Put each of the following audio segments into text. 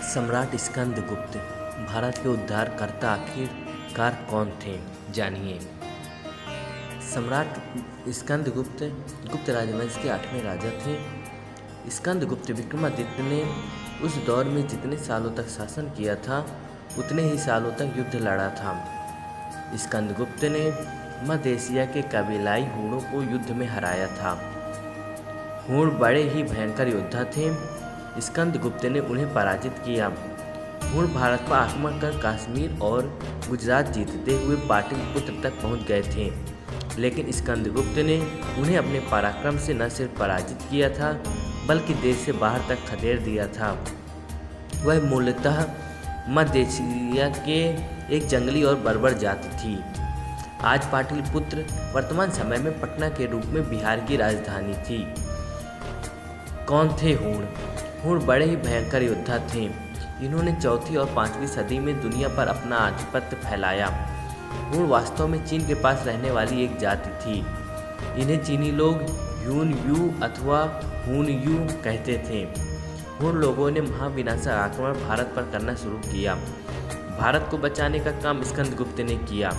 सम्राट स्कंदगुप्त भारत के उद्धारकर्ता आखिरकार कौन थे, जानिए। सम्राट स्कंदगुप्त गुप्त राजवंश के 8वें राजा थे। स्कंदगुप्त विक्रमादित्य ने उस दौर में जितने सालों तक शासन किया था उतने ही सालों तक युद्ध लड़ा था। स्कंदगुप्त ने मध्य एशिया के कबीलाई हूणों को युद्ध में हराया था। हूण बड़े ही भयंकर योद्धा थे। स्कंदगुप्त ने उन्हें पराजित किया। हूण भारत पर आक्रमण कर कश्मीर और गुजरात जीतते हुए पाटलिपुत्र तक पहुंच गए थे, लेकिन स्कंदगुप्त ने उन्हें अपने पराक्रम से न सिर्फ पराजित किया था बल्कि देश से बाहर तक खदेड़ दिया था। वह मूलतः मध्य एशिया के एक जंगली और बर्बर जाति थी। आज पाटलिपुत्र वर्तमान समय में पटना के रूप में बिहार की राजधानी थी। कौन थे हूण? हूण बड़े ही भयंकर योद्धा थे। इन्होंने 4वीं और 5वीं सदी में दुनिया पर अपना आधिपत्य फैलाया। हूण वास्तव में चीन के पास रहने वाली एक जाति थी। इन्हें चीनी लोग ह्यून यू अथवा हून यू कहते थे। हूण लोगों ने महाविनाशक आक्रमण भारत पर करना शुरू किया। भारत को बचाने का काम स्कंदगुप्त ने किया।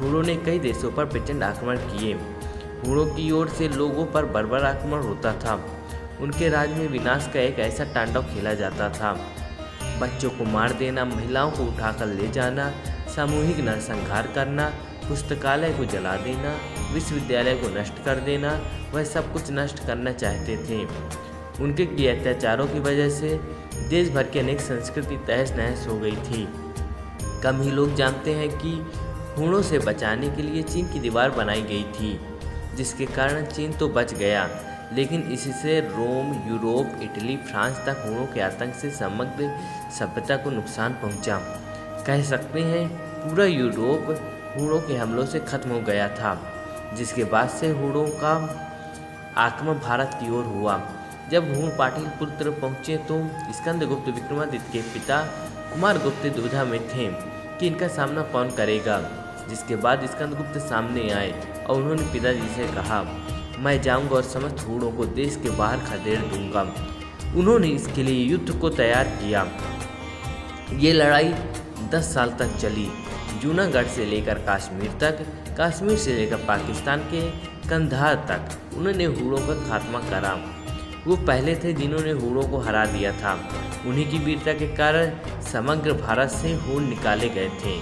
हूणों ने कई देशों पर प्रचंड आक्रमण किए। हूणों की ओर से लोगों पर बर्बर आक्रमण होता था। उनके राज में विनाश का एक ऐसा तांडव खेला जाता था। बच्चों को मार देना, महिलाओं को उठाकर ले जाना, सामूहिक नरसंहार करना, पुस्तकालय को जला देना, विश्वविद्यालय को नष्ट कर देना, वह सब कुछ नष्ट करना चाहते थे। उनके किए अत्याचारों की वजह से देश भर की अनेक संस्कृति तहस नहस हो गई थी। कम ही लोग जानते हैं कि हूणों से बचाने के लिए चीन की दीवार बनाई गई थी, जिसके कारण चीन तो बच गया, लेकिन इससे रोम, यूरोप, इटली, फ्रांस तक हूणों के आतंक से समग्र सभ्यता को नुकसान पहुंचा। कह सकते हैं पूरा यूरोप हूणों के हमलों से खत्म हो गया था, जिसके बाद से हूणों का आक्रमण भारत की ओर हुआ। जब हूण पाटलिपुत्र पहुंचे तो स्कंदगुप्त विक्रमादित्य के पिता कुमारगुप्त दुविधा में थे कि इनका सामना कौन करेगा। जिसके बाद स्कंदगुप्त सामने आए और उन्होंने पिताजी से कहा, मैं जाऊंगा और समस्त हूणों को देश के बाहर खदेड़ दूंगा। उन्होंने इसके लिए युद्ध को तैयार किया। ये लड़ाई 10 साल तक चली। जूनागढ़ से लेकर कश्मीर तक, कश्मीर से लेकर पाकिस्तान के कंधार तक उन्होंने हूणों का खात्मा करा। वो पहले थे जिन्होंने हूणों को हरा दिया था। उन्हीं की वीरता के कारण समग्र भारत से हूण निकाले गए थे।